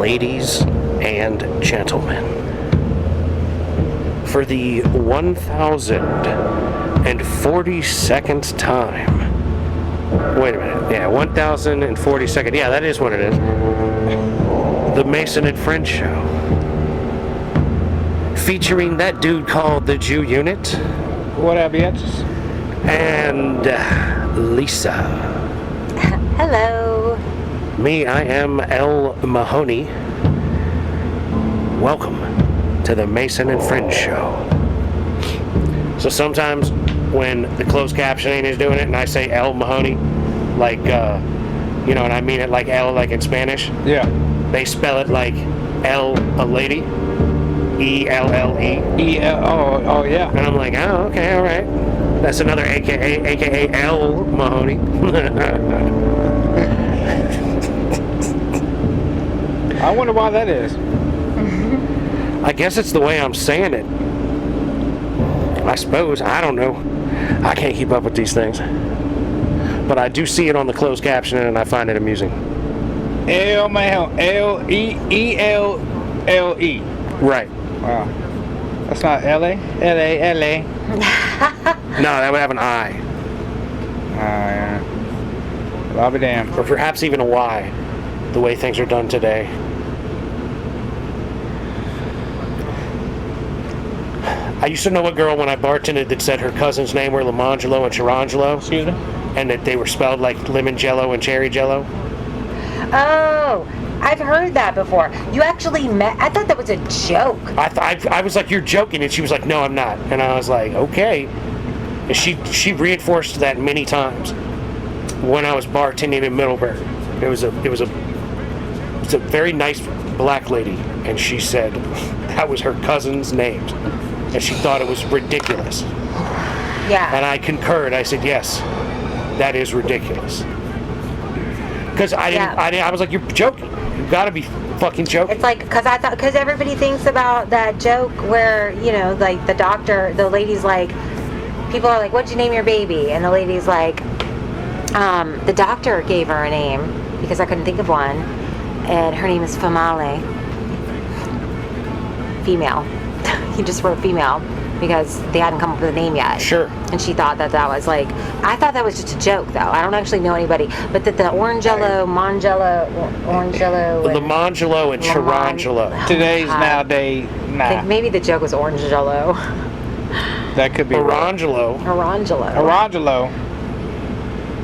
Ladies and gentlemen, for the 1042nd time. Wait a minute. Yeah, 1042nd. Yeah, that is what it is. The Mason and Friends Show. Featuring that dude called the Jew Unit. What up, bitches? And Lisa. Hello. Me, I am L. Mahoney. Welcome to the Mason and Friends Show. So sometimes when the closed captioning is doing it and I say L. Mahoney, like, and I mean it like L, like in Spanish. Yeah. They spell it like L, a lady, E-L-L-E. Oh, yeah. And I'm like, oh, okay, all right. That's another AKA L. Mahoney. I wonder why that is. I guess it's the way I'm saying it. I suppose. I don't know. I can't keep up with these things. But I do see it on the closed caption and I find it amusing. L-E-E-L-L-E. Right. Wow. That's not L-A? L-A-L-A. No, that would have an I. Yeah. I'll be damned. Or perhaps even a Y. The way things are done today. I used to know a girl when I bartended that said her cousin's name were Limangelo and Charangelo. Excuse me? And that they were spelled like lemon jello and cherry jello. Oh, I've heard that before. You actually met. I thought that was a joke. I was like, you're joking, and she was like, no, I'm not. And I was like, okay. And she reinforced that many times when I was bartending in Middleburg. It was a very nice black lady, and she said that was her cousin's name, and she thought it was ridiculous. Yeah. And I concurred. I said, yes, that is ridiculous. Because I was like, you're joking. You gotta be fucking joking. It's like, because everybody thinks about that joke where, like the doctor, the lady's like, people are like, what'd you name your baby? And the lady's like, the doctor gave her a name because I couldn't think of one. And her name is Famale. Female. He just wrote female because they hadn't come up with a name yet. Sure. And she thought that was like, I thought that was just a joke though. I don't actually know anybody. But that the Orangelo, Mangelo, Limangelo and Charangelo. Today's nowadays, I think maybe the joke was Orangelo. That could be Orangelo. Orangelo.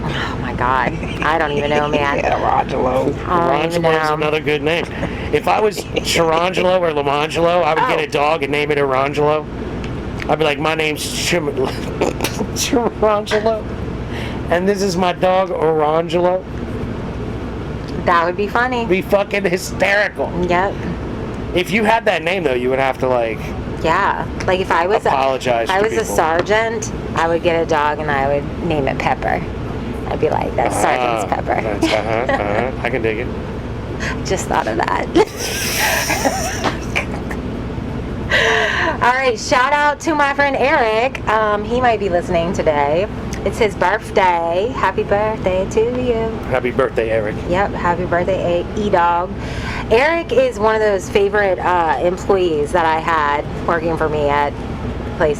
Oh my God. I don't even know, man. Yeah, Orangelo. Orangelo is another good name. If I was Charangelo or Limangelo, I would get a dog and name it Orangelo. I'd be like, my name's Charangelo, and this is my dog Orangelo. That would be funny. Be fucking hysterical. Yep. If you had that name though, you would have to yeah, like if I was apologize. If I was a sergeant, I would get a dog and I would name it Pepper. I'd be like, that's Sergeant's Pepper. I can dig it. Just thought of that. All right, shout out to my friend Eric. He might be listening today. It's his birthday. Happy birthday to you. Happy birthday, Eric. Yep, happy birthday, E-Dog. Eric is one of those favorite employees that I had working for me at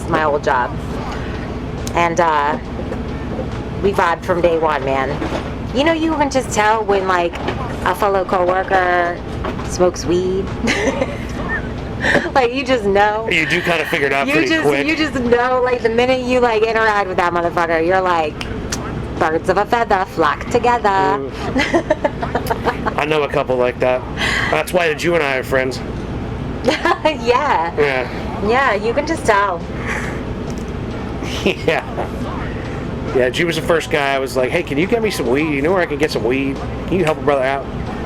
my old job. And we vibed from day one, man. You can just tell when like a fellow coworker smokes weed. Like you just know. You do kind of figure it out pretty quick. You just know, like the minute you like interact with that motherfucker, you're like, birds of a feather flock together. I know a couple like that. That's why the Jew and I are friends. Yeah. Yeah. Yeah, you can just tell. Yeah. Yeah, Jew was the first guy I was like, hey, can you get me some weed? You know where I can get some weed? Can you help a brother out?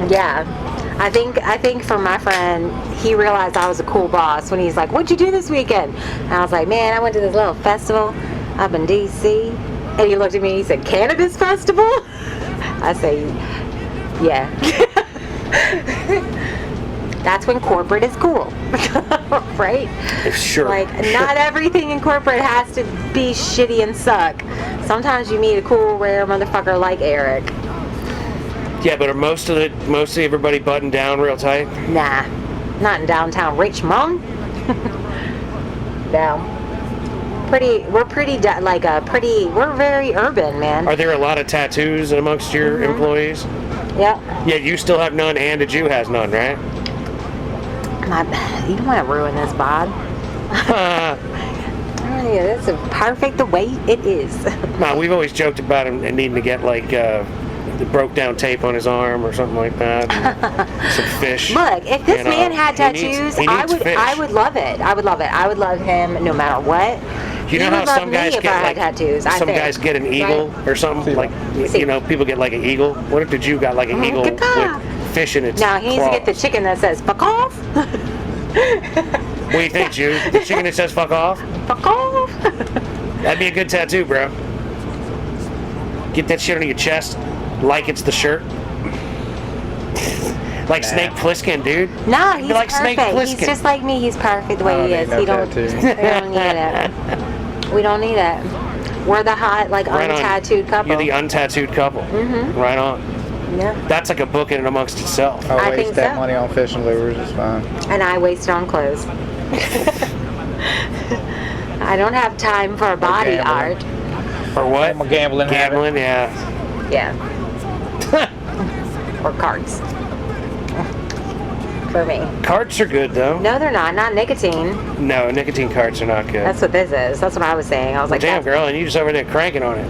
Yeah. I think for my friend, he realized I was a cool boss when he's like, what'd you do this weekend? And I was like, man, I went to this little festival up in D.C. And he looked at me and he said, Cannabis Festival? I say, yeah. That's when corporate is cool. Right? Sure. Like, not everything in corporate has to be shitty and suck. Sometimes you meet a cool, rare motherfucker like Eric. Yeah, but are mostly everybody buttoned down real tight? Nah, not in downtown Richmond. No. We're very urban, man. Are there a lot of tattoos amongst your employees? Yep. Yeah, you still have none, and the Jew has none, right? You don't want to ruin this, Bob. This is perfect the way it is. Nah, we've always joked about him needing to get like the broke down tape on his arm or something like that. Some fish. Look, if this man had tattoos, he needs fish. I would love it. I would love it. I would love him no matter what. You know how some guys get like tattoos? Some guys get an eagle or something like people get like an eagle. What if the Jew got like an eagle with fish in its Now he needs to get the chicken that says "fuck off." What do you think, Jew? The chicken that says "fuck off"? Fuck off. That'd be a good tattoo, bro. Get that shit on your chest, like it's the shirt. Like Snake Plissken, dude. Nah, he's like perfect. Snake He's just like me. He's perfect the way he is. We don't need it. We don't need it. We're the hot, like, untattooed couple. You're the untattooed couple. Mm-hmm. Right on. Yeah. That's like a book in and amongst itself. I'll waste that money on fish and lures, it's fine. And I waste it on clothes. I don't have time for body art. For what? I'm a gambling yeah. Yeah. Or cards. For me. Carts are good, though. No, they're not. Not nicotine. No, nicotine carts are not good. That's what this is. That's what I was saying. I was like, damn, girl, and you just over there cranking on it.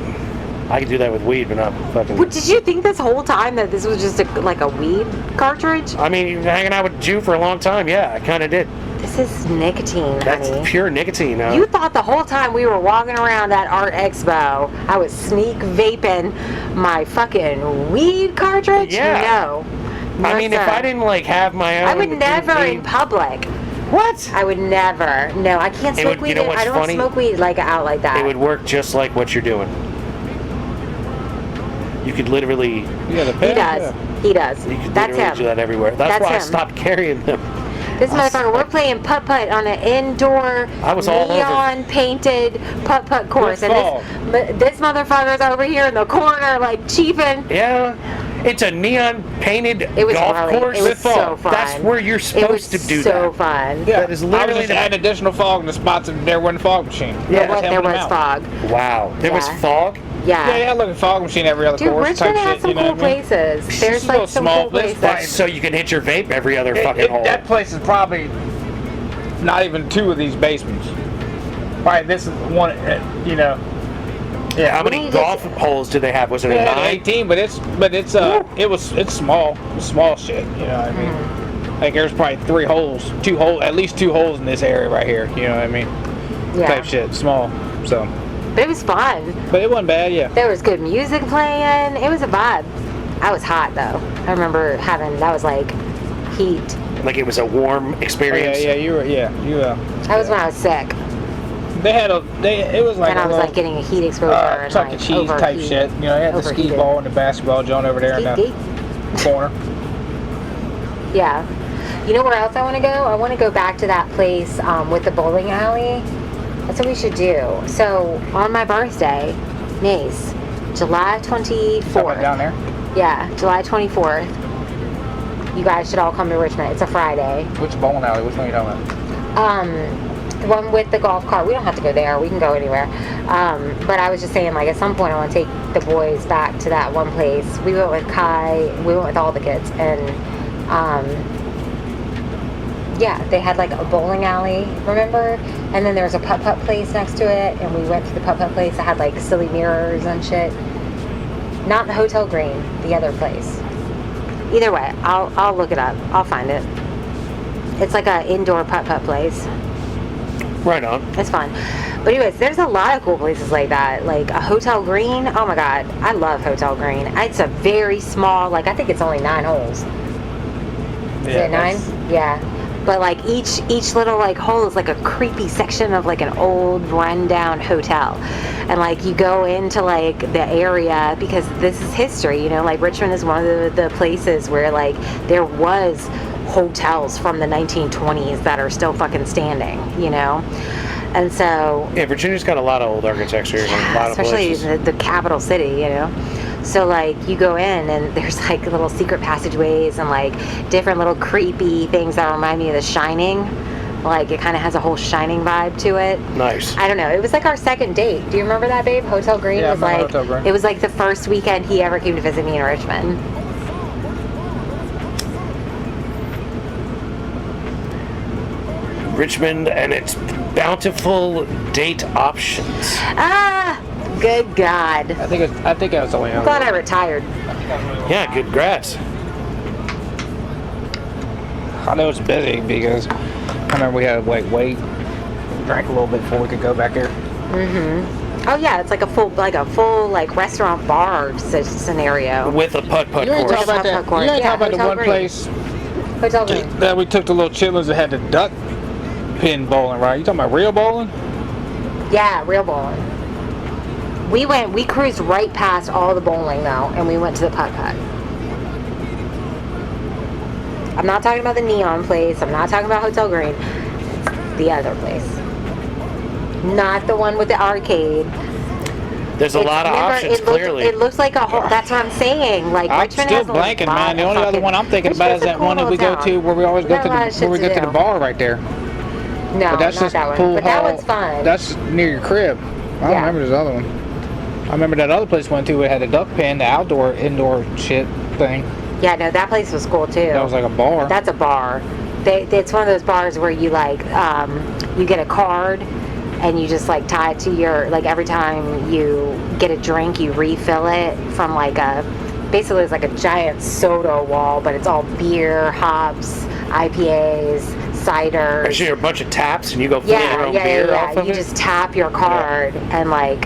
I could do that with weed, but not fucking... What, did you think this whole time that this was just like a weed cartridge? I mean, you've been hanging out with Jew for a long time. Yeah, I kind of did. This is nicotine, That's honey. pure nicotine, huh? You thought the whole time we were walking around that art expo, I was sneak vaping my fucking weed cartridge? Yeah. No. I mean, sir. if I didn't, like, have my own... I would never in public. What? I would never. No, I can't smoke weed. You know what's I don't funny? smoke weed like out like that. It would work just like what you're doing. You could literally... Yeah, the pen? He does. Yeah. He does. You could That's literally him. do that everywhere. That's why I stopped carrying them. This motherfucker, we're playing putt-putt on an indoor neon painted putt-putt course. And this motherfucker's over here in the corner like chiefing. Yeah. It's a neon painted golf course. It was so fun. That's where you're supposed to do that. It was so fun. Yeah, that is literally I was just adding additional fog in the spots that there wasn't fog machine. Yeah, there was fog. Wow. There was fog? Yeah. Yeah, they had like a fog machine every other course. Richmond has some cool places. There's like some cool places. So you can hit your vape every other fucking hole. That place is probably not even two of these basements. Right, this is one, Yeah. How many golf holes do they have? Was it a 9? 18, but it's small. It's small shit. You know what I mean? Like there's probably 3 holes, at least 2 holes in this area right here. You know what I mean? Yeah. Type shit, small. So. But it was fun. But it wasn't bad, yeah. There was good music playing. It was a vibe. I was hot though. I remember that was like heat. Like it was a warm experience. Yeah, you were. That was when I was sick. It was like and I was like getting a heat exposure. Chuck E. Cheese type shit. You know, they had the skee ball and the basketball joint over there in the corner. Yeah. You know where else I want to go? I want to go back to that place with the bowling alley. That's what we should do. So on my birthday, niece, July 24th. Down there? Yeah, July 24th. You guys should all come to Richmond. It's a Friday. Which bowling alley? Which one are you talking about? The one with the golf cart. We don't have to go there. We can go anywhere. But I was just saying, like, at some point I want to take the boys back to that one place. We went with Kai. We went with all the kids. And, yeah, they had, like, a bowling alley, remember? And then there was a putt-putt place next to it. And we went to the putt-putt place that had, like, silly mirrors and shit. Not the Hotel Green. The other place. Either way, I'll look it up. I'll find it. It's like an indoor putt-putt place. Right on. It's fun. But anyways, there's a lot of cool places like that. Like a Hotel Green. Oh my God. I love Hotel Green. It's a very small, like I think it's only 9 holes. Is it 9? Yeah. But like each little like hole is like a creepy section of like an old rundown hotel. And like you go into like the area because this is history, you know, like Richmond is one of the places where like there was hotels from the 1920s that are still fucking standing, you know? And so... Yeah, Virginia's got a lot of old architecture. Yeah, and a lot especially of places. the capital city, you know? So like you go in and there's like little secret passageways and like different little creepy things that remind me of The Shining. Like it kind of has a whole Shining vibe to it. Nice. I don't know. It was like our second date. Do you remember that, babe? Hotel Green Yeah, I was remember like Hotel Green. it was like the first weekend he ever came to visit me in Richmond. Richmond and its bountiful date options. Ah, good God. I think I was only. I'm glad I retired. Yeah, good grads. I know it's busy because I remember we had to wait, drank a little bit before we could go back there. Oh yeah, it's like a full like restaurant bar scenario. With a putt-putt You ain't course. talking about that. Popcorn. You ain't Yeah, talking about the Hotel one Green. place Hotel Green. that we took the little chitlins that had the duck pin bowling, right? You talking about real bowling? Yeah, real bowling. We cruised right past all the bowling though, and we went to the putt-putt. I'm not talking about the neon place. I'm not talking about Hotel Green. It's the other place. Not the one with the arcade. There's a lot of options, clearly. It looks like a whole. That's what I'm saying. Like I'm Richmond still has a blanking, lot man. The of only other fucking- one I'm thinking about is Richmond's a that one that cool we go town. to where we always go Got to a lot of the, shit where we to go to the do. bar right there. No, But that's not just that one. pool But that hall. one's fun. That's near your crib. I don't Yeah. remember this other one. I remember that other place we went to. It had a duck pen, the indoor shit thing. Yeah, no, that place was cool too. That was like a bar. That's a bar. It's one of those bars where you like you get a card and you just like tie it to your, like every time you get a drink you refill it from like basically it's like a giant soda wall, but it's all beer, hops, IPAs, ciders. Actually, a bunch of taps, and you go fill your own beer off of You it. just tap your card and like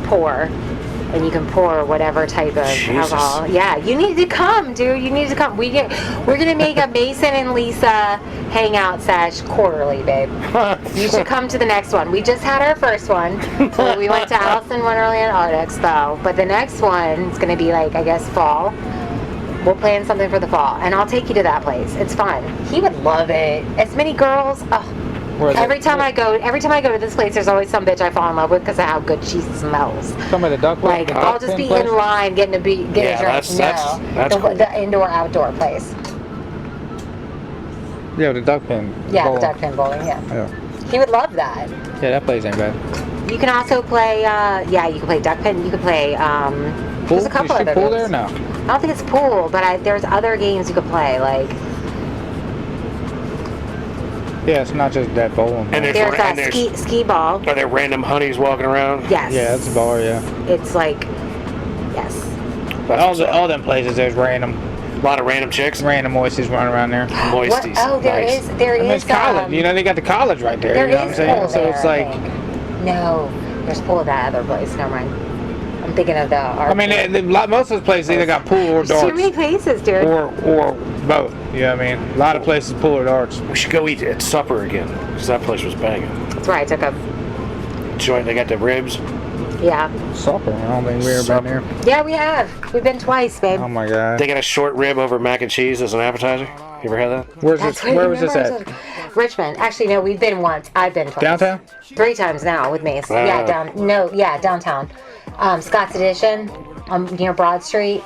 pour. And you can pour whatever type of Jesus. alcohol. Yeah, you need to come, dude. You need to come. We're gonna make a Mason and Lisa hangout sesh quarterly, babe. You should come to the next one. We just had our first one. So we went to Alice in Wonderland Art Expo, but the next one is gonna be like, I guess, fall. We'll plan something for the fall, and I'll take you to that place. It's fun. He would love it. As many girls. Oh. Where is Every it? time I go to this place, there's always some bitch I fall in love with because of how good she smells. Some of the duck Like the I'll duck just pin be place? in line getting a drink. that's the, cool. the indoor outdoor place. Yeah, the duck pin. Yeah, bowling. the duck pin bowling. Yeah, Yeah. he would love that. Yeah, that place ain't bad. You can also play. Yeah, you can play duck pin. You can play. Pool? There's a couple You other should pool games. there? No. I don't think it's pool, but there's other games you could play. Like Yeah, it's not just that bowling. And man. there's- there's ski ball. Are there random honeys walking around? Yes. Yeah, that's a bar, yeah. It's like, yes. All them places, there's random A lot of random chicks. moisties running around there. What? Moisties. Oh, there Nice. is. There I mean, is. it's college. You know, they got the college right there. There you know what I'm is saying? pool So there, it's I like, think. No, there's pool at that other place. Never mind. I'm thinking of the. I mean, most of those places either got pool or There's too darts. many places, dude. Or both. You know what I mean? A lot of places pool or darts. We should go eat at supper again, because that place was banging. That's where I took a. Joint, they got the ribs. Yeah. Supper. I don't think we ever been there. Yeah, we have. We've been twice, babe. Oh my god. They got a short rib over mac and cheese as an appetizer. You ever had that? Where's That's this? right, Where was this remember at? I took- Richmond. Actually, no, we've been once. I've been twice. Downtown? 3 times now with Mace. Wow. Yeah, downtown. Scott's Edition, near Broad Street.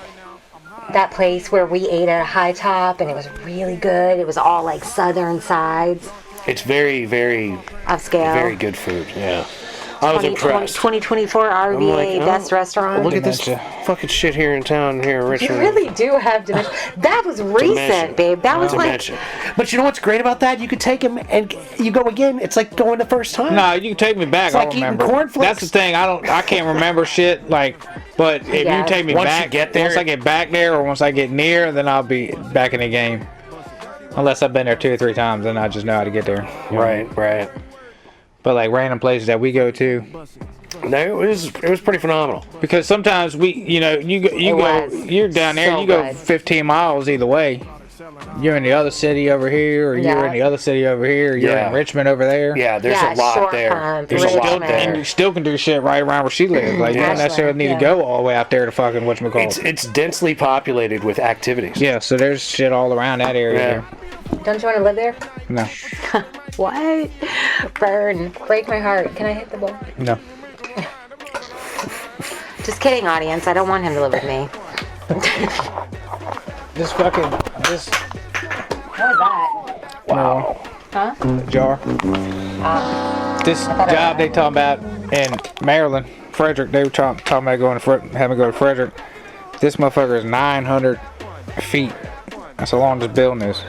That place where we ate at a high top, and it was really good. It was all like southern sides, It's very, very, upscale. very good food. Yeah, I was impressed. 2024 RVA I'm like, oh, Best Restaurant. Look at this Dementia. fucking shit here in town, here in You Richmond. really do have dementia. That was recent, Dementia. babe. That was like. Dementia. But you know what's great about that? You could take him and you go again. It's like going the first time. No, you can take me back. It's I like don't eating remember. cornflakes. That's the thing. I can't remember shit. Like, but if Yeah. you take me Once back, you get there- once I get back there, or once I get near, then I'll be back in the game. Unless I've been there 2 or 3 times, then I just know how to get there. You know? Right. But like random places that we go to, No, it was pretty phenomenal. because sometimes you're down there, so you go good. 15 miles either way. You're in the other city over here, or you're Yeah. in the other city over here, or you're Yeah. in Richmond over there. Yeah, there's Yeah, a lot short there. pump, There's a lot Richmond. And there. you still can do shit right around where she lives. Like, you don't Ashland, necessarily need yeah. to go all the way out there to fucking whatchamacallit. It's densely populated with activities. Yeah, so there's shit all around that area. Yeah. There. Don't you want to live there? No, What? Burn. Break my heart. Can I hit the ball? no. Just kidding, audience. I don't want him to live with me. This fucking this What was that? wow Huh? jar. This job they talking about in Maryland, Frederick. They were talking about having to go to Frederick. This motherfucker is 900 feet. That's how long this building is.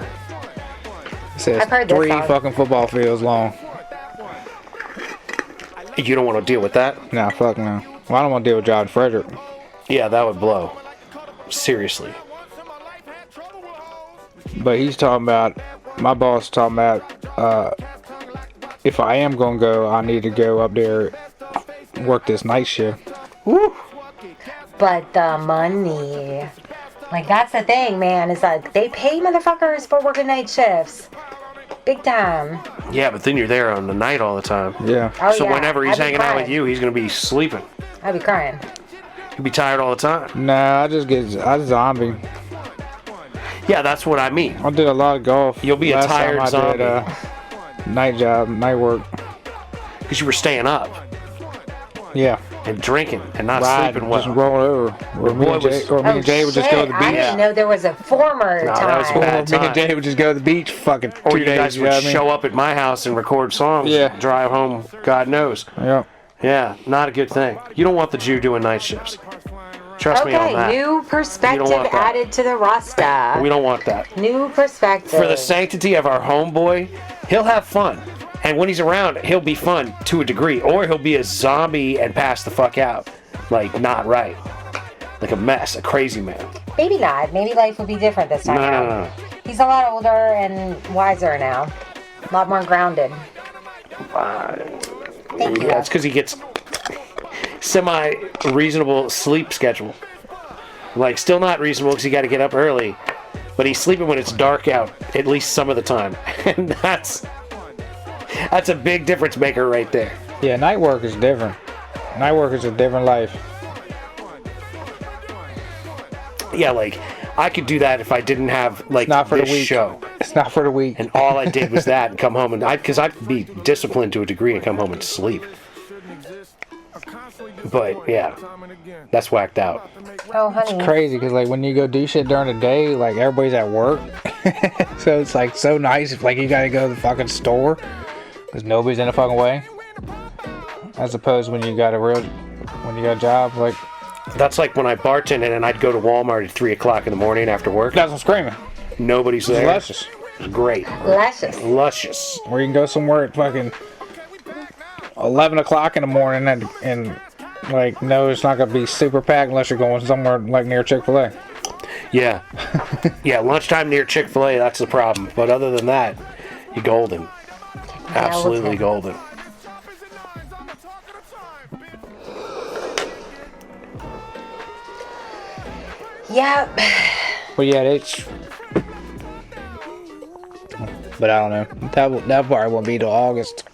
It says I've heard this 3 song. fucking football fields long. You don't want to deal with that? Nah, fuck no. Well, I don't want to deal with job in Frederick. Yeah, that would blow. Seriously. But he's talking about, my boss is talking about, if I am gonna go, I need to go up there, work this night shift. Woo. But the money. Like, that's the thing, man. It's like, they pay motherfuckers for working night shifts. Big time. Yeah, but then you're there on the night all the time. Yeah. Oh, So yeah. whenever he's I'd be hanging out with crying. you, he's going to be sleeping. I'd be crying. He'll be tired all the time. Nah, I zombie. Yeah, that's what I mean. I did a lot of golf. You'll be a Last tired time I did, night work. Because you were staying up Yeah. and drinking and not Ride, sleeping well. just roll over. Or me boy and Jay, was- or me and Jay would just go to the I beach. didn't know there was a former No, time. that was bad. Or me and Jay would just go to the beach fucking Or 2 you days. guys You would know what I mean? show up at my house and record songs. Yeah. Drive home, God knows. Yeah. Yeah, not a good thing. You don't want the Jew doing night shifts. Trust me on Okay, that. new perspective want that. added to the roster. We don't want that. New perspective. For the sanctity of our homeboy, he'll have fun. And when he's around, he'll be fun to a degree. Or he'll be a zombie and pass the fuck out. Like, not right. Like a mess, a crazy man. Maybe not. Maybe life will be different this time No, around. no, no. He's a lot older and wiser now. A lot more grounded. Thank you. Yeah, it's because he gets semi-reasonable sleep schedule. Like, still not reasonable because you got to get up early. But he's sleeping when it's dark out, at least some of the time. And that's a big difference maker right there. Yeah, night work is different. Night work is a different life. Yeah, like, I could do that if I didn't have, like, Not for the this weak. show. It's not for the weak. And all I did was that and come home and because I'd be disciplined to a degree and come home and sleep. But yeah, that's whacked out. Oh, honey. Crazy because like when you go do shit during the day, like everybody's at work, so it's like so nice if like you gotta go to the fucking store because nobody's in the fucking way. As opposed when you got a job, like That's like when I bartended and I'd go to Walmart at 3 o'clock in the morning after work. that's what I'm screaming. Nobody's It's there. luscious. Great. Luscious. Luscious. Or you can go somewhere at fucking 11 o'clock in the morning and like no, it's not gonna be super packed unless you're going somewhere like near Chick-fil-A. Yeah. Yeah, lunchtime near Chick-fil-A, that's the problem. But other than that, you're golden. Absolutely golden. Yep. But yeah, it's. But I don't know. That probably won't be till August.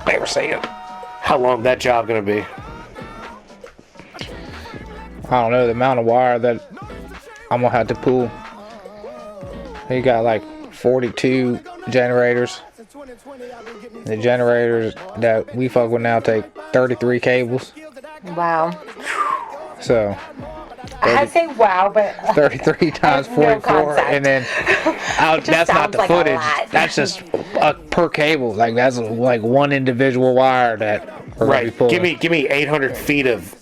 Never say it. How long that job gonna be? I don't know the amount of wire that I'm gonna have to pull. He got like 42 generators. The generators that we fuck with now take 33 cables. Wow. So I say wow, but 33 times no 44, concept. and then just that's not sounds the like a footage. lot. That's just per cable. Like that's like one individual wire that we're gonna be Right. pulling. Give me 800 feet of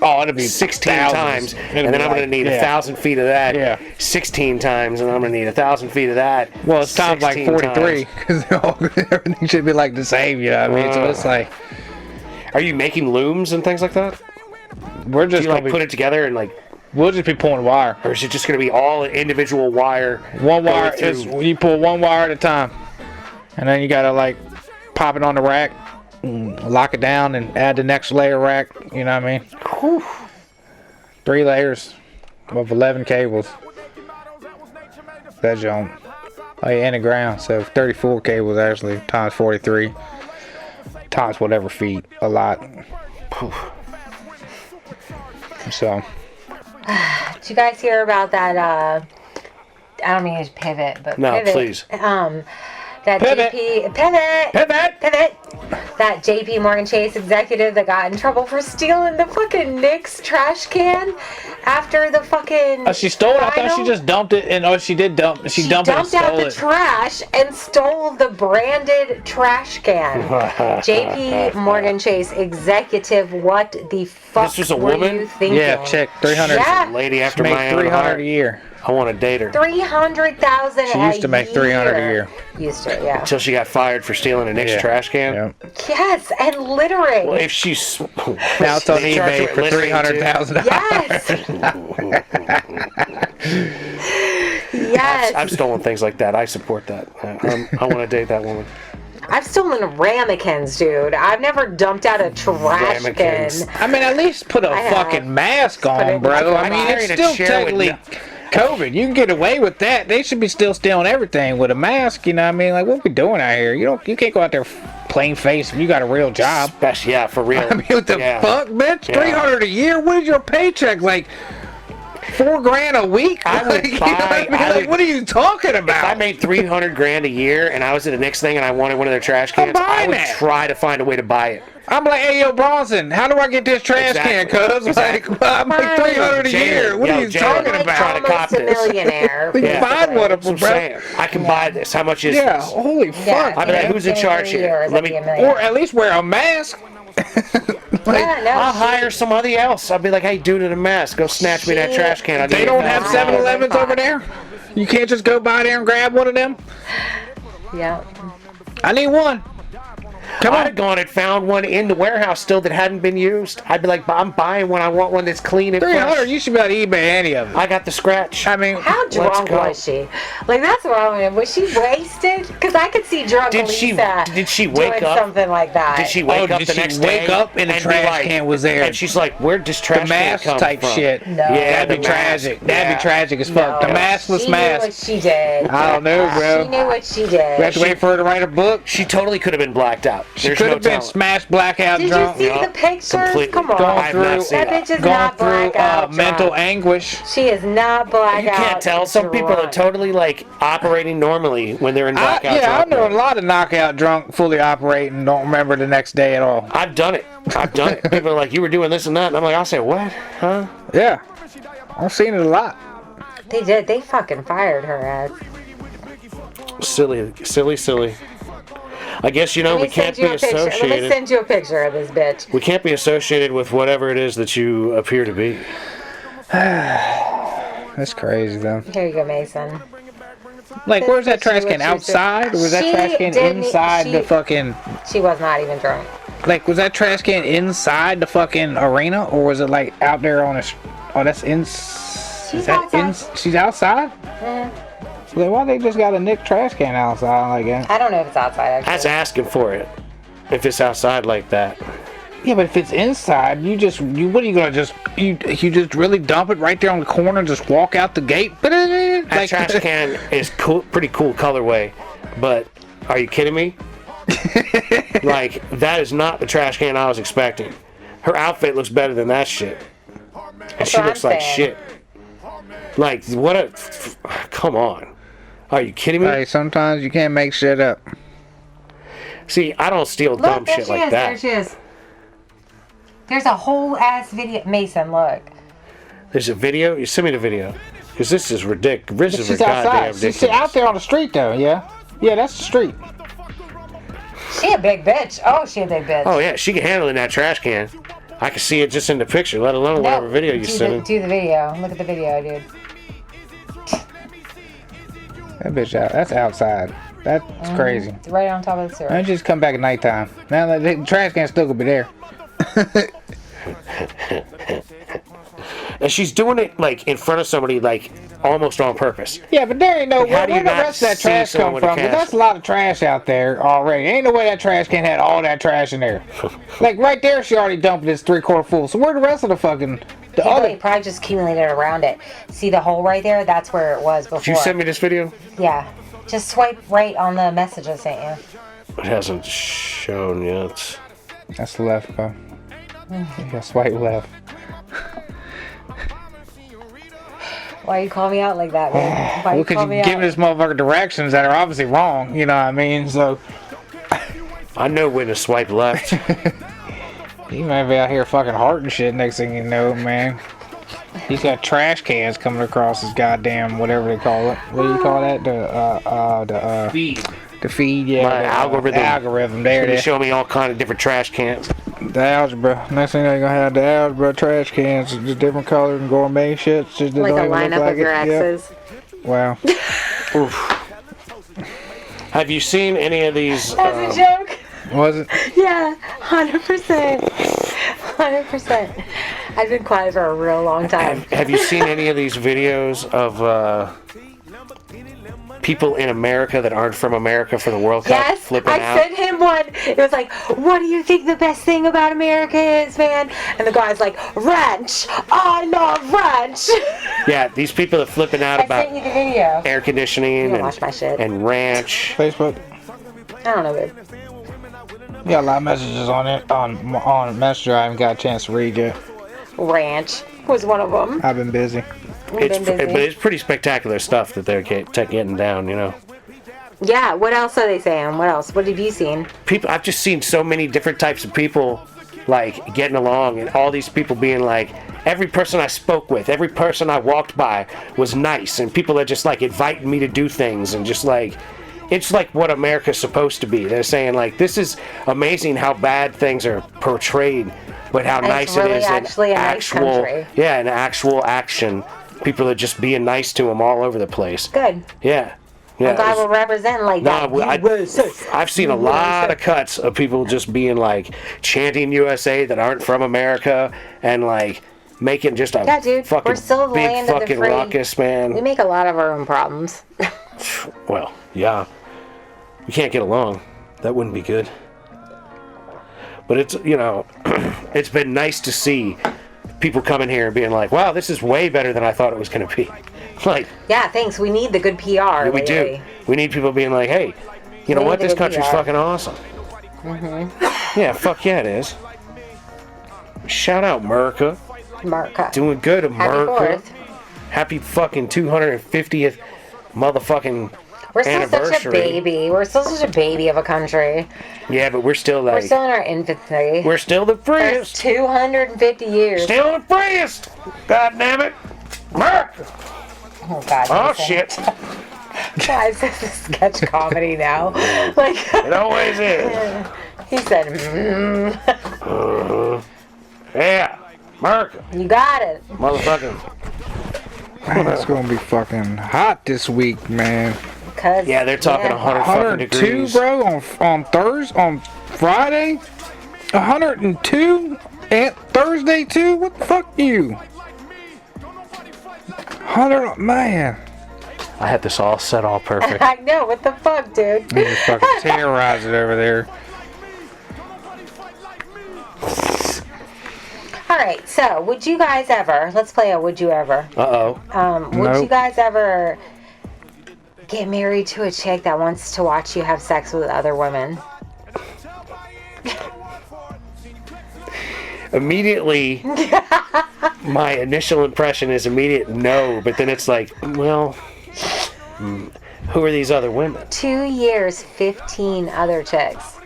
Oh, it'll be 16 thousands. times, It'll and then be I'm going like- to need yeah. 1,000 feet of that. Yeah. 16 times, and I'm going to need 1,000 feet of that. Well, it's times like 16 43 times. because everything should be like the same. You know what I mean? So it's like Are you making looms and things like that? we're Do just you gonna like be, put it together and like, we'll just be pulling wire. or is it just going to be all individual wire? One going wire through- is you pull one wire at a time, and then you gotta like pop it on the rack, lock it down, and add the next layer rack. You know what I mean? Whew. 3 layers of 11 cables. That jump. Oh yeah, in the ground. So 34 cables actually times 43 times whatever feet. A lot. So did you guys hear about that? I don't mean to pivot, but No, pivot. please. That Pivot. GP pivot. Pivot! Pivot. that JP Morgan Chase executive that got in trouble for stealing the fucking Knicks trash can after the fucking. Oh, she stole it. I thought she final? just dumped it, and she did dump. She dumped it and dumped out stole the it. trash and stole the branded trash can. JP Morgan Chase executive, what the fuck This was a were woman? you thinking? Yeah, check 300. Yeah. Lady after Make my own 300 heart. a year. I want to date her. 300,000. She used to make 300 a year. Used to, yeah. Until she got fired for stealing a Knicks Yeah. trash can. Yeah. Yes, and littering. Well, if she's Now it's on They charge eBay you for with littering, $300,000. Yes. Yes. I've stolen things like that. I support that. I want to date that woman. I've stolen ramekins, dude. I've never dumped out a trash Ramekins. can. I mean, at least put a I have. fucking mask Put on, it- bro. I I mean, carried it's a still chair with technically COVID. You can get away with that. They should be still stealing everything with a mask. You know what I mean? Like, what we doing out here? You can't go out there plain face if you got a real job. Especially, yeah, for real. I mean, what the fuck, bitch? Yeah. 300 a year? What is your paycheck? Like $4,000 a week? I would Like, you know buy- what I mean? I Like, would- what are you talking If I about? made $300,000 a year and I was at the Knicks thing and I wanted one of their trash cans, I buying would that. try to find a way to buy it. I'm like, hey, yo, Bronson, how do I get this trash can, Exactly. cuz? Exactly. Like, I make 300 a year. What Yo, are you Jared, talking like, about? try to cop Almost a this. millionaire. We can find one of That's them, what I'm bro. saying. I can buy this. How much is Yeah, this? holy Yeah, fuck. I'd be like, who's in charge here? Let me- Or at least wear a mask. Yeah, no, I'll hire somebody else. I'll be like, hey, dude in a mask, go snatch me that She- trash can. I'll give They you don't $1,000. have 7-Elevens over there? You can't just go by there and grab one of them? Yeah. I need one. Come I'd on. have gone and found one in the warehouse still that hadn't been used. I'd be like, I'm buying one. I want one that's clean and 300, fresh. you should be able to eBay any of them. I got the scratch. I mean, How drunk go. was she? Like, that's what I mean. Was she wasted? Because I could see drunk Did she- Lisa did she wake doing up? something like that. Did she wake up did the she next wake day up and the be trash like- can was there? And she's like, where'd this trash the can mask come type No. from? shit. Yeah, That'd be the mask. tragic. That'd Yeah. be tragic as fuck. The No. maskless She knew what mask. she did. I don't know, bro. She knew what she did. We have to wait for her to write a book. She totally could have been blacked out. She There's could no have been telling. smashed blackout Did drunk. you see No, the pictures? completely. Come on. Going I've not through- seen That that. bitch is Going not through blackout mental drunk. anguish. She is not blackout. You can't tell. Some people are drunk. totally like operating normally when they're in blackout. Yeah, I drunk know a mode. lot of knockout drunk, fully operating, don't remember the next day at all. I've done it. I've done it. People are like, you were doing this and that. And I'm like, I'll say, what? Huh? Yeah, I've seen it a lot. They did. They fucking fired her ass. Silly, silly, silly. I guess, you know, we Let me can't send be you a picture. Let me associated. send you a picture of this bitch. We can't be associated with whatever it is that you appear to be. That's crazy though. Here you go, Mason. Like, where's that She trash was can? Outside, or was that She trash can didn't- inside she- the fucking? She was not even drunk. Like, was that trash can inside the fucking arena, or was it like out there on a? Oh, that's in. She's outside. She's outside. Mm-hmm. Like, why they just got a Nick trash can outside like that? I don't know if it's outside, actually. That's asking for it. If it's outside like that. Yeah, but if it's inside, what are you gonna just you just really dump it right there on the corner and just walk out the gate? That Like, trash can is cool, pretty cool colorway, but are you kidding me? Like, that is not the trash can I was expecting. Her outfit looks better than that shit. And she what looks I'm like saying. shit. Like, what a... Come on. Are you kidding me? Hey, sometimes you can't make shit up. See, I don't steal Look, dumb there shit she like is. that. There she is. There's a whole ass video. Mason, look. There's a video? You send me the video. Because this is ridiculous. This is She's goddamn outside. ridiculous. She's out there on the street though. Yeah, yeah, that's the street. She a big bitch. Oh, she a big bitch. Oh, yeah, she can handle it in that trash can. I can see it just in the picture, let alone whatever video you send. Do the video. Look at the video, dude. That bitch out. That's outside. That's crazy. It's right on top of the sewer. I just come back at nighttime. Now the trash can still could be there. And she's doing it, like, in front of somebody, like, almost on purpose. Yeah, but there ain't no Like, how where do you the not rest of that see trash come someone with a from? 'Cause cast? that's a lot of trash out there already. Ain't no way that trash can had all that trash in there. Like right there, she already dumped this 3/4 full. So where the rest of the fucking the Yeah, other? they probably just accumulated around it. See the hole right there? That's where it was before. Did you send me this video? Yeah. Just swipe right on the message I sent you. It hasn't shown yet. That's left, bro. Yeah, swipe left. Why you call me out like that, man? Why Well, you because call you me giving out? this motherfucker directions that are obviously wrong. You know what I mean? So I I know when to swipe left. He might be out here fucking heart and shit. Next thing you know, man. He's got trash cans coming across his goddamn whatever they call it. What do you call that? The Feed. The feed, yeah. My algorithm. The algorithm. There it They is. show me all kind of different trash cans. The algebra. Next thing you know, you're gonna have the algebra trash cans, just different colors and gourmet shit. Just Like a don't even look lineup like of your it. Yep. exes. Wow. Oof. Have you seen any of these? That's a joke. Was it? Yeah, 100%. 100%. I've been quiet for a real long time. Have you seen any of these videos of people in America that aren't from America for the World Cup Yes, flipping I out? sent him one. It was like, what do you think the best thing about America is, man? And the guy's like, ranch. I love ranch. Yeah, these people are flipping out I about sent you the video. air conditioning don't watch my shit. and ranch. Facebook. I don't know, babe. You got a lot of messages on it on Messenger. I haven't got a chance to read yet. Ranch was one of them. I've been busy. We've been busy. But it's pretty spectacular stuff that they're getting down, you know. Yeah, what else are they saying? What else? What have you seen? People, I've just seen so many different types of people like getting along, and all these people being like, every person I spoke with, every person I walked by was nice, and people are just like inviting me to do things, and just like, it's like what America's supposed to be. They're saying like, this is amazing how bad things are portrayed, but how nice really it is in actually a nice actual, country. yeah, in actual action. People are just being nice to them all over the place. Good. Yeah. Yeah, I'm glad we're representing like that. I've seen a lot of cuts of people just being like chanting USA that aren't from America and like making just a dude, fucking we're still the big land of the fucking free. ruckus, man. We make a lot of our own problems. Well, yeah. We can't get along. That wouldn't be good. But it's, you know, it's been nice to see people coming here and being like, wow, this is way better than I thought it was going to be. Like, Yeah, thanks. We need the good PR. we do. lately. We need people being like, hey, you know We what? need This the country's PR. fucking awesome. Yeah, fuck yeah, it is. Shout out America. America. Doing good, Happy America. 4th. Happy fucking 250th motherfucking We're still such a anniversary. baby. We're still such a baby of a country. Yeah, but we're still like, We're still in our infancy. we're still the That's freest. 250 years. Still the freest. God damn it. America. Oh, God. Oh, Jason. shit. Guys, this is sketch comedy now. Like, It always is. he said, Yeah. America. you got it. Motherfucking. Man, it's gonna be fucking hot this week, man. Cause, Yeah, they're talking 100 fucking 102, degrees. bro, on Friday. 102 and Thursday too. What the fuck, you? 100, man. I had this all set all perfect. I know, what the fuck, dude? You just fucking terrorize it over there. Alright, so, would you guys ever, let's play a would you ever. Uh-oh. Would Nope. you guys ever get married to a chick that wants to watch you have sex with other women? Immediately, my initial impression is immediate no, but then it's like, well, who are these other women? 2 years, 15 other chicks.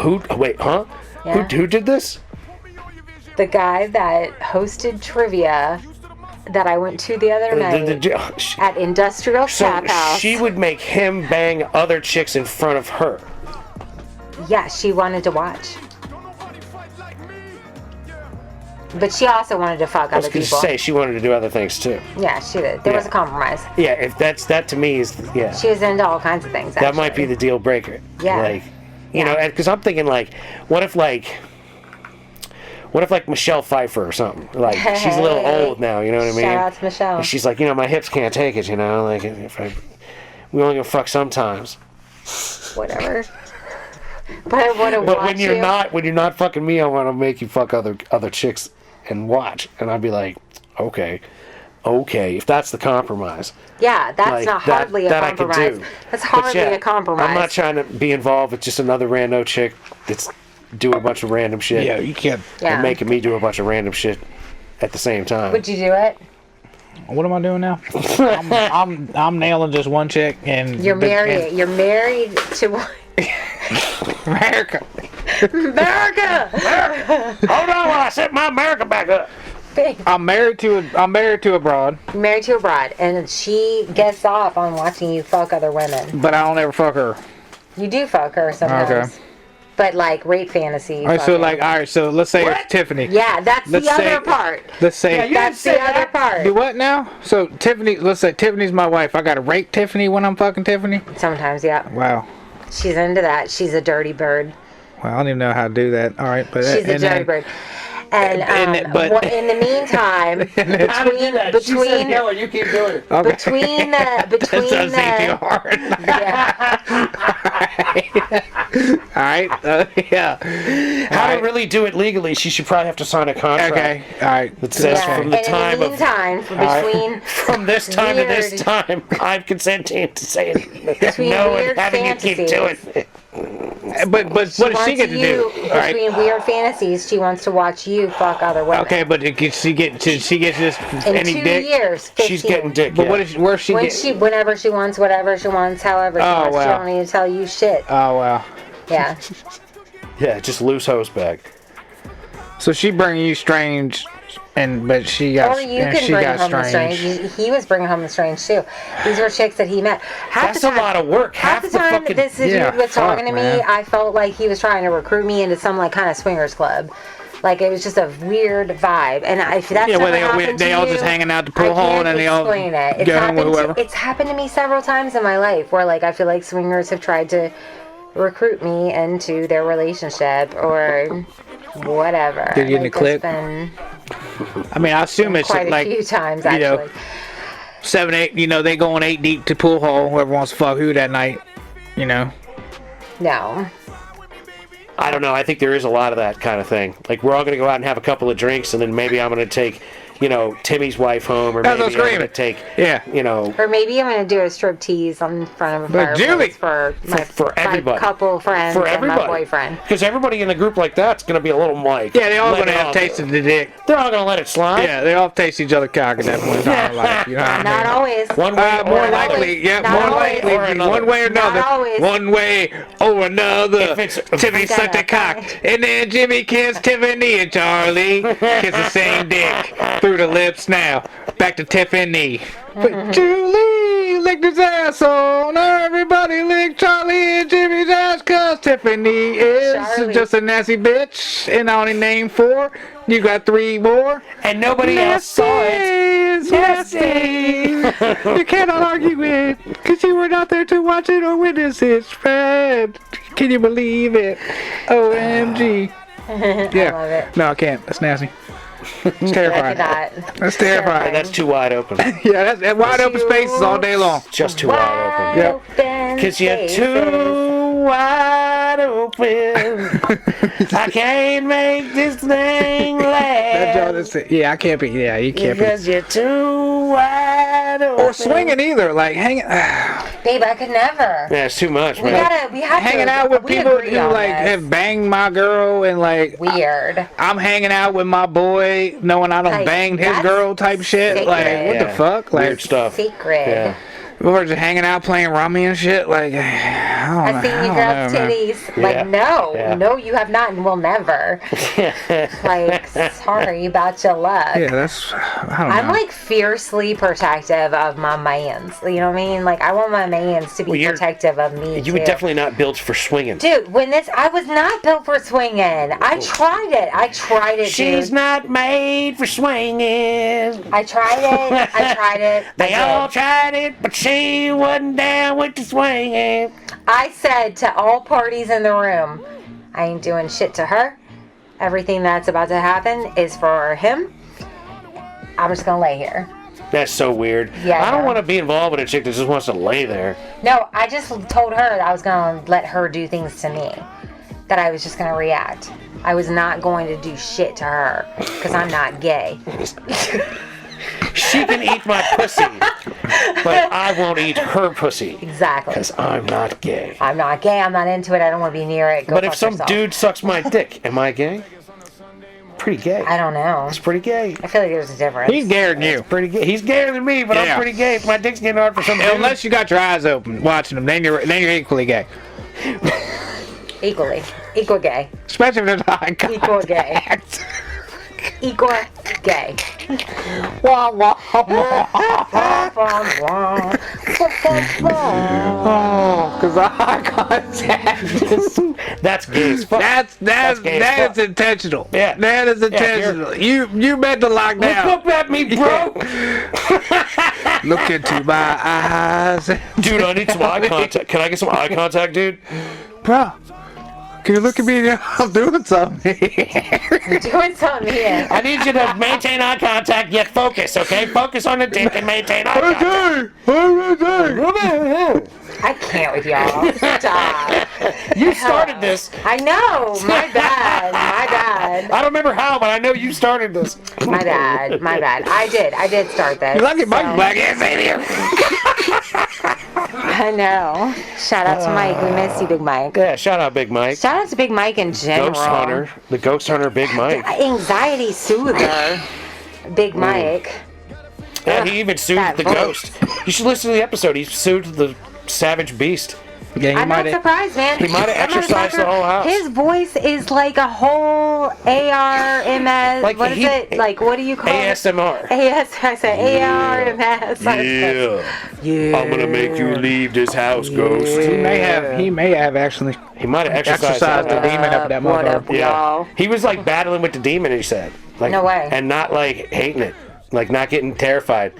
Who? Wait, huh? Yeah. Who did this? The guy that hosted trivia that I went to the other night at Industrial So Tap House. she would make him bang other chicks in front of her. Yeah, she wanted to watch. But she also wanted to fuck I was other going to people. say she wanted to do other things too. Yeah, she did. There was Yeah. a compromise. Yeah, if that to me is yeah. She was into all kinds of things. That might actually. be the deal breaker. Yeah. Like, you know, because I'm thinking like, what if like Michelle Pfeiffer or something? Like, she's a little Hey. old now, you know what I mean? Shout out to Michelle. And she's like, you know, my hips can't take it, you know? Like, we only gonna fuck sometimes. Whatever. But I want to watch But when you're not fucking me, I want to make you fuck other chicks and watch. And I'd be like, okay, if that's the compromise. Yeah, that's Like, not hardly that a I could compromise. do. That's But hardly yeah, a compromise. I'm not trying to be involved with just another rando chick that's doing a bunch of random shit. Yeah, you can't. Yeah. And making me do a bunch of random shit at the same time. Would you do it? What am I doing now? I'm nailing just one chick and You're married. You're married to one. America. America. Hold on while I set my America back up. I'm married to a broad, Married to a bride, and she gets off on watching you fuck other women. but I don't ever fuck her. You do fuck her sometimes. Okay. But like rape fantasy. All right, so like, all right, so let's say it's Tiffany. Yeah, that's Let's the say- other part. Let's say That's the other part. do what now? So Tiffany, let's say Tiffany's my wife. I gotta rape Tiffany when I'm fucking Tiffany. Sometimes, yeah. Wow. She's into that. She's a dirty bird. Well, I don't even know how to do that. All right, but She's a dirty bird. And but- in the meantime, between you keep doing it. Okay. between That doesn't seem too the hard. yeah, All right. Yeah. How to really do it legally, she should probably have to sign a contract. Okay. All right. That says yeah. from the And time in the of meantime, between from this time to this weird- time, I'm consenting to saying Between no and weird having you keep doing it. But what does she wants get to you, do? All right. between weird fantasies, she wants to watch you fuck other women. Okay, but she gets just In any 2 dick. years, 15. She's getting dick. But yeah. what is where's she When get? whenever she wants, whatever she wants, however she Oh, wants, she wow. don't need to tell you shit. Oh wow. Yeah. Yeah, just loose hose bag. So she bringing you strange, but she got Or you and can she bring got home the strange. He was bringing home the strange too. These were chicks that he met. That's a lot of work. Half the time fucking this dude Yeah, was talking to fuck, me, man. I felt like he was trying to recruit me into some like kind of swingers club. Like it was just a weird vibe, and if that's Yeah, never where happened they to all you, just hanging out the pool I hall can't and they all explain it. It's go home with happened whoever. it's happened to me several times in my life where like I feel like swingers have tried to recruit me into their relationship or whatever. Did you in the Like, clip? it's been I mean, I assume it's quite like a few times you know, actually. 7, 8. You know, they going 8 deep to pool hall. Whoever wants to fuck who that night. You know. No. I don't know. I think there is a lot of that kind of thing. Like we're all going to go out and have a couple of drinks, and then maybe I'm going to take, Timmy's wife home, or That's maybe what I'm I'm going to screaming. take, Yeah. Or maybe I'm gonna do a strip tease in front of a But Julie! fireplace for my For everybody. my couple friends for and everybody, my boyfriend. because everybody in the group like that's going to be a little Mike. Yeah, they all Let gonna it have all- tasted the dick. They're all going to let it slide. Yeah, they all taste each other cock at that point in time. Like, you know what I mean? Not always. One way or More another. likely, yeah, Not more always. likely, Or another. one way or another, Not always. one way or another. If it's- Timmy sucked a cock, and then Jimmy kissed Tiffany and Charlie kiss the same dick through the lips. Now back to Tiffany. But Julie licked his asshole. Now everybody lick Charlie and Jimmy's ass, 'cause Tiffany is Charlie. just a nasty bitch, and I only named 4. You got 3 more. And nobody else saw it. Is nasty. You cannot argue it, because you were not there to watch it or witness it spread. Can you believe it? OMG. Yeah. love it. No, I can't. That's nasty. It's I terrifying. did not. That's terrifying. That's too wide open. Yeah, that's wide open spaces all day long. Just too wide open. Yep. Open Because you're spaces. too wide open. I can't make this thing That joke last. is- yeah, I can't be. Yeah, you can't be. Because you're too wide open. Or swinging either. Like hanging, Babe, I could never. Yeah, it's too much, We man. have hanging to. out with we people agree who on like this. have banged my girl and like Weird. I'm hanging out with my boy, knowing I don't Like, banged his that's girl type shit. sacred. Like, what the Yeah. fuck? Like, Weird stuff. Secret. Yeah. we're just hanging out playing rummy and shit. Like, I don't know. I've seen you I girls' don't know, man. titties. Yeah. Like, no. Yeah. No, you have not and will never. Like, sorry about your luck. Yeah, that's. I don't know. I'm like fiercely protective of my mans. You know what I mean? Like, I want my mans to be Well, you're- protective of me. You were too. definitely not built for swinging. Dude, I was not built for swinging. I tried it. She's dude. not made for swinging. I tried it. They I all did. tried it, but she wasn't down with the swinging. I said to all parties in the room, I ain't doing shit to her. Everything that's about to happen is for him. I'm just gonna lay here. That's so weird. Yeah, I I don't know. want to be involved with a chick that just wants to lay there. No, I just told her that I was gonna let her do things to me. That I was just gonna react. I was not going to do shit to her because I'm not gay. She can eat my pussy, but I won't eat her pussy Exactly. because I'm not gay. I'm not gay. I'm not into it. I don't want to be near it. Go But if fuck some yourself. dude sucks my dick, am I gay? Pretty gay. I don't know. It's pretty gay. I feel like there's a difference. He's gayer than you. Pretty gay. He's gayer than me, but Yeah. I'm pretty gay. If my dick's getting hard for some dude. Unless you got your eyes open watching them, then you're equally gay. Equally. Equal gay. Especially if there's eye Equal gay. contact. Equal gay. Wah, wah, wah. Oh, because eye contact is... That's gay as fuck. That gay as is fuck. intentional. Yeah. That is intentional. You meant to lock down. Look up at me, bro. Look into my eyes. Dude, I need some eye contact. Can I get some eye contact, dude? Bro, can you look at me? I'm doing something. Doing something here. I need you to maintain eye contact, yet focus, okay? Focus on the dick and maintain eye contact. I can't with y'all. Stop. You started this. I know. My bad. My bad. I don't remember how, but I know you started this. My bad. My bad. I did start this. You like it, Mike? so- Black ass in here. I know. Shout out to Mike. We miss you, Big Mike. Yeah, shout out Big Mike. Shout out to Big Mike in general. Ghost Hunter. The Ghost Hunter Big Mike. Anxiety soother. Big Mike. Yeah, he even soothed That the voice. ghost. You should listen to the episode. He soothed the savage beast. Yeah, I'm not surprised, man. He might have That exercised the motherfucker, whole house. His voice is like a whole ARMS. Like what is it? Like, what do you call it? ASMR. I said ARMS. Yeah. I'm gonna make you leave this house, ghost. He may have actually He might have exercised the demon up that What up, motherfucker. y'all? He was like battling with the demon, he said. Like, No way. And not like hating it. Like not getting terrified.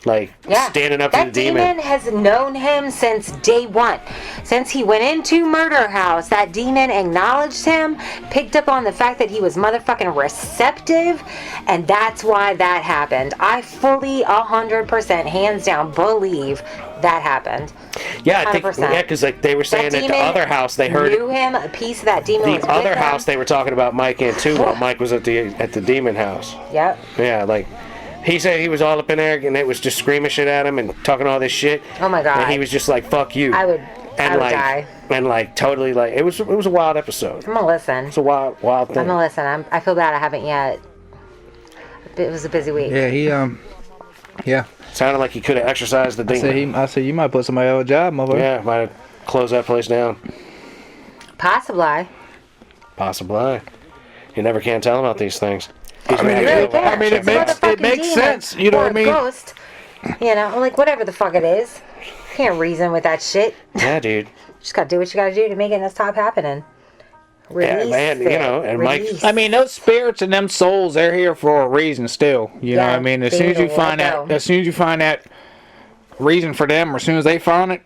Like standing up to the That demon has known him since day one. Since he went into Murder House, that demon acknowledged him, picked up on the fact that he was motherfucking receptive, and that's why that happened. I fully, 100%, hands down, believe that happened. Yeah, I think 100%. yeah, because like they were saying That at the demon other house they heard knew him, a piece of that demon was the with other him. house they were talking about Mike in too while Mike was at the demon house. Yep. Yeah, like he said he was all up in there and it was just screaming shit at him and talking all this shit. Oh my God. And he was just like, "Fuck you." I would like, die. And like totally like it was a wild episode. I'm gonna listen. It's a wild thing. I'm gonna listen. I feel bad I haven't yet. It was a busy week. Yeah, yeah. Sounded like he could have exercised the demon. I said you might put somebody on a job, motherfucker. Yeah, might have closed that place down. Possibly. Possibly. You never can tell about these things. I mean, it makes sense. You know what I mean? Ghost. You know, like whatever the fuck it is. Can't reason with that shit. Yeah, dude. Just gotta do what you gotta do to make it stop happening. Release man, it. you know, and Mike- Release. I mean, those spirits and them souls, they're here for a reason still. You know what I mean? As soon as you find that reason for them, or as soon as they find it,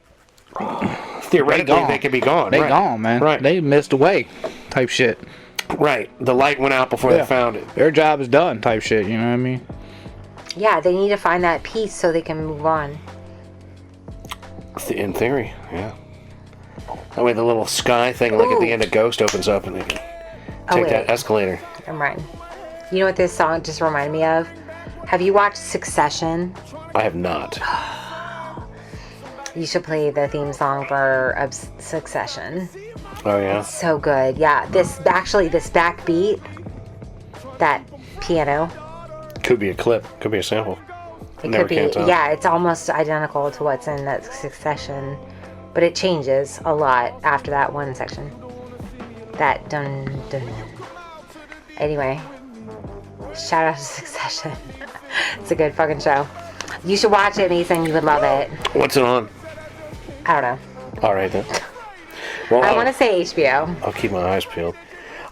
Theoretically, they could be gone. They right. gone, man. Right. They missed away, type shit. Right. The light went out before they found it. Their job is done, type shit. You know what I mean? Yeah, they need to find that piece so they can move on. In theory, yeah. That way the little sky thing, like at the end of Ghost, opens up and they can take that escalator. I'm right. You know what this song just reminded me of? Have you watched Succession? I have not. You should play the theme song for Succession. Oh, yeah? So good. Yeah, this backbeat, that piano, Could be a clip. Could be a sample. it Never could be, can tell. yeah, it's almost identical to what's in that Succession, but it changes a lot after that one section. That dun dun. Anyway, shout out to Succession. It's a good fucking show. You should watch it, Nathan. You would love it. What's it on? I don't know. All right, then. Well, I want to say HBO. I'll keep my eyes peeled.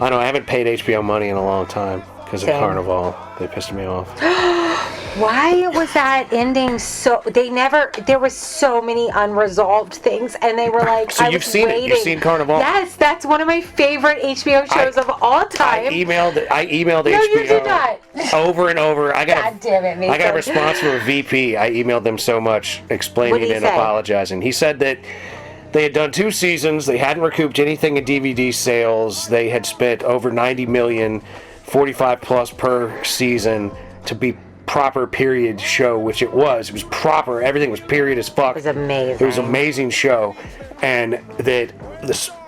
I know I haven't paid HBO money in a long time because of Same. Carnivale. They pissed me off. Why was that ending so? There was so many unresolved things, and they were like, So I you've was seen it? waiting. You've seen Carnivale? Yes, that's one of my favorite HBO shows of all time. I emailed No, HBO you did not. over and over. I got God damn it, I got a Mason. response from a VP. I emailed them so much, explaining What'd he and say? apologizing. He said that they had done 2 seasons. They hadn't recouped anything in DVD sales. They had spent over $90 million, 45 plus per season to be proper period show, which it was. It was proper. Everything was period as fuck. It was amazing. It was an amazing show, and that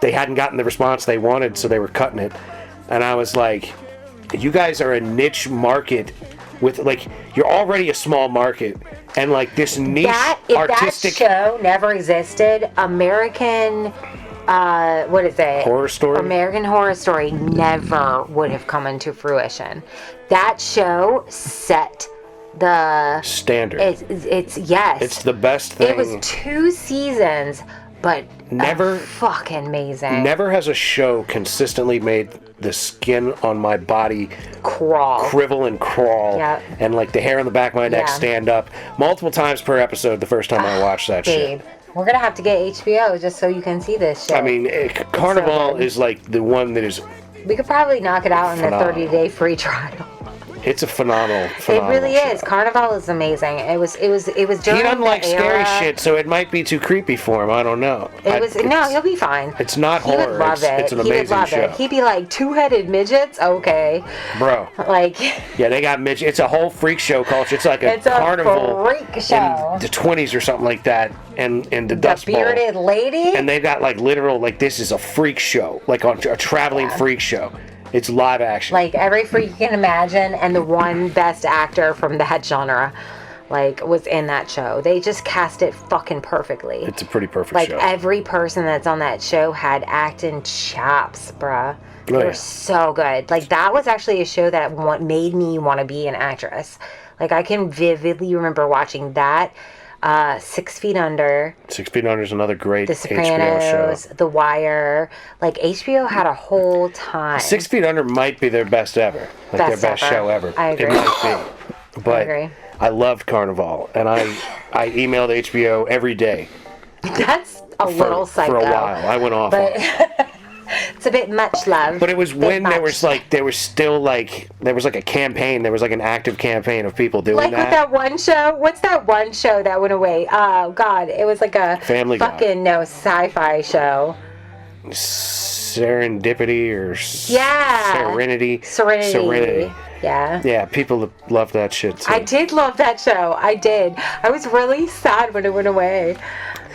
they hadn't gotten the response they wanted, so they were cutting it. And I was like, you guys are a niche market with, like, you're already a small market, and like this niche If artistic. that show never existed, American what is it? Horror Story? American Horror Story never would have come into fruition. That show set the standard. It's yes. It's the best thing. It was 2 seasons, but never fucking amazing. Never has a show consistently made the skin on my body cribble and crawl, and like the hair on the back of my neck stand up multiple times per episode the first time I watched that shit. We're gonna have to get HBO just so you can see this shit. I mean, Carnivale is like the one that is. We could probably knock it out in the 30-day free trial. It's a phenomenal It really show. is. Carnivale is amazing. It was during He doesn't like scary era. shit, so it might be too creepy for him. I don't know. No, he'll be fine. It's not He horror. would love it. It's an He would amazing love show. it. He'd be like, 2-headed midgets? Okay. Bro. Like. Yeah, they got midgets. It's a whole freak show culture. It's like a carnival freak show. in the 20s or something like that, and the Dust Bowl. The bearded lady? And they got like literal, like this is a freak show, like on a traveling freak show. It's live action. Like every freak you can imagine, and the one best actor from that genre, like, was in that show. They just cast it fucking perfectly. It's a pretty perfect like, show. Like every person that's on that show had acting chops, bruh. They were so good. Like that was actually a show that made me want to be an actress. Like I can vividly remember watching that. 6 Feet Under. 6 Feet Under is another great The Sopranos, HBO show. The Wire. Like HBO had a whole time. 6 Feet Under might be their best ever. Like their best show ever. I agree. It might be. But I loved Carnivale, and I emailed HBO every day. That's a little psycho. For a while, I went off on it. It's a bit much love. But it was when there was like a campaign. There was like an active campaign of people doing like that. Like with that one show. What's that one show that went away? Oh God, it was like a Family Guy. Sci-fi show. Serendipity or Serenity. Yeah. Yeah, people love that shit too. I did love that show. I did. I was really sad when it went away.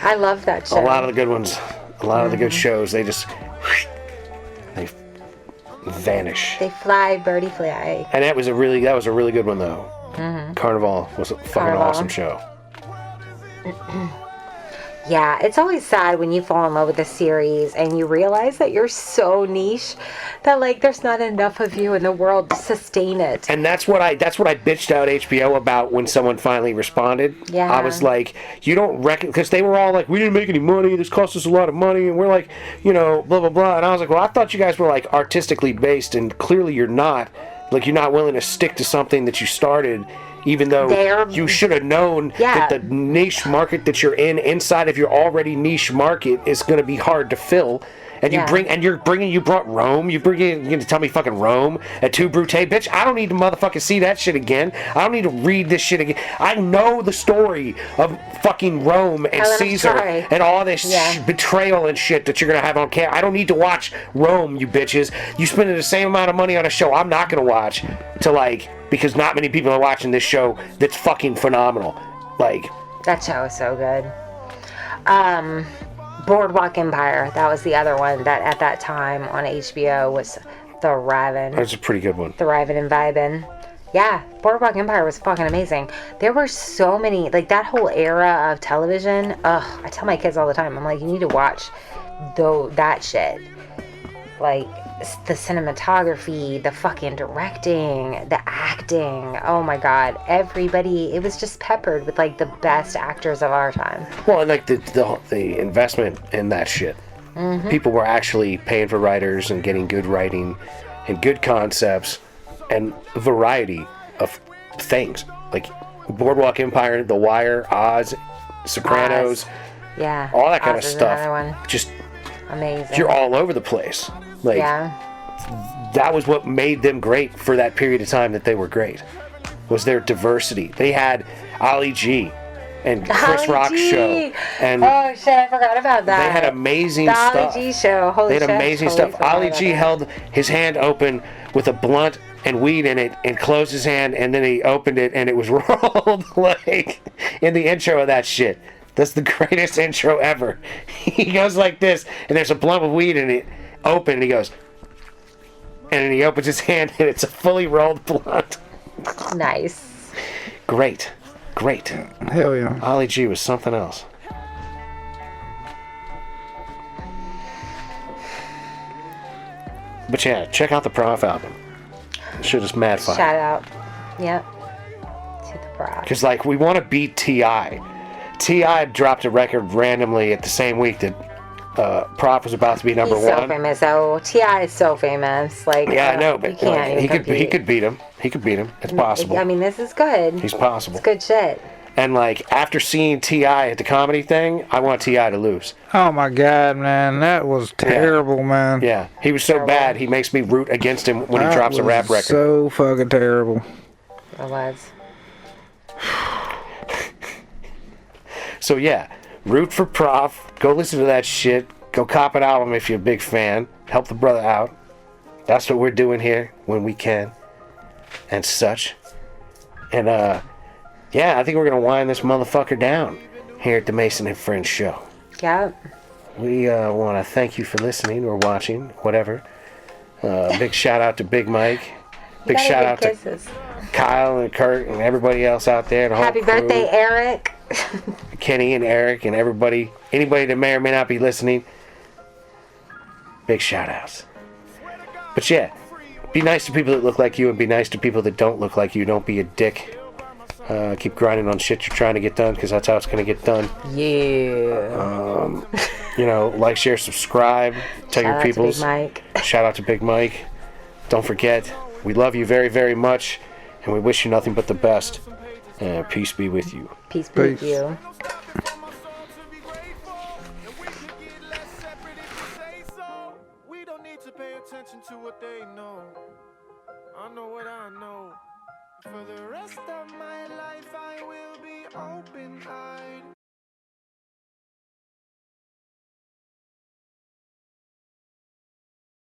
I love that show. A lot of the good ones, a lot of the good shows, they they vanish. They fly, birdie fly. And that was a really good one though. Mm-hmm. Carnivale was a fucking awesome show. Yeah, it's always sad when you fall in love with a series and you realize that you're so niche that like there's not enough of you in the world to sustain it. And that's what I bitched out HBO about when someone finally responded. Yeah. I was like, you don't reckon, because they were all like, we didn't make any money, this cost us a lot of money, and we're like, blah blah blah. And I was like, well, I thought you guys were like artistically based, and clearly you're not. Like you're not willing to stick to something that you started. Even though you should have known that the niche market that you're in, inside of your already niche market, is going to be hard to fill. And you brought Rome. You're going to tell me fucking Rome at 2 Brute, bitch. I don't need to motherfucking see that shit again. I don't need to read this shit again. I know the story of fucking Rome and Caesar and all this betrayal and shit that you're going to have on camera. I don't need to watch Rome, you bitches. You spending the same amount of money on a show I'm not going to watch because not many people are watching this show that's fucking phenomenal. Like, that show is so good. Boardwalk Empire, that was the other one that at that time on HBO was thriving. That's a pretty good one. Thriving and vibing. Yeah, Boardwalk Empire was fucking amazing. There were so many, like that whole era of television. I tell my kids all the time, I'm like, you need to watch that shit. Like the cinematography, the fucking directing, the acting. Oh my God, everybody. It was just peppered with like the best actors of our time. Well, and like the investment in that shit. Mm-hmm. People were actually paying for writers and getting good writing and good concepts and variety of things like Boardwalk Empire, The Wire, Oz, Sopranos, all that kind of stuff. Just amazing. You're all over the place. Like, that was what made them great for that period of time that they were great, was their diversity. They had Ali G and Chris Rock's show. And oh shit, I forgot about that. They had amazing stuff. Ali G show, holy shit. They had amazing stuff. Ali G held his hand open with a blunt and weed in it and closed his hand, and then he opened it and it was rolled like in the intro of that shit. That's the greatest intro ever. He goes like this, and there's a blunt of weed in it, open, and he goes, and then he opens his hand, and it's a fully rolled blunt. Nice. Great. Hell yeah. Ali G was something else. But yeah, check out the Prof album. Shit is mad fire. Shout out. Yep. To the Prof. Because, like, we want to beat T.I. T.I. dropped a record randomly at the same week that Prof was about to be number He's one. so famous. Oh, T.I. is so famous. Like, Yeah, I know, but you can't even he compete. could beat him. He could beat him. It's possible. I mean, this is good. He's possible. It's good shit. And, like, after seeing T.I. at the comedy thing, I want T.I. to lose. Oh my God, man, that was terrible, man. Yeah, he was so bad, he makes me root against him when he That drops a rap was record. So fucking terrible. It was. So, yeah, root for Prof. Go listen to that shit. Go cop an album if you're a big fan. Help the brother out. That's what we're doing here when we can. And such. And, yeah, I think we're going to wind this motherfucker down here at the Mason and Friends show. Yep. We want to thank you for listening or watching, whatever. Big shout out to Big Mike. Big shout out to Kyle and Kurt and everybody else out there. The whole Happy crew. birthday, Eric. Kenny and Eric and everybody. Anybody that may or may not be listening. Big shout outs. But yeah, be nice to people that look like you and be nice to people that don't look like you. Don't be a dick. Keep grinding on shit you're trying to get done because that's how it's going to get done. Yeah. You know, like, share, subscribe. Tell your peoples. Shout out to Big Mike. Shout out to Big Mike. Don't forget, we love you very, very much, and we wish you nothing but the best. Peace be with you. Peace be with you. We don't need to pay attention to what they know. I know what I know. For the rest of my life, I will be open-eyed.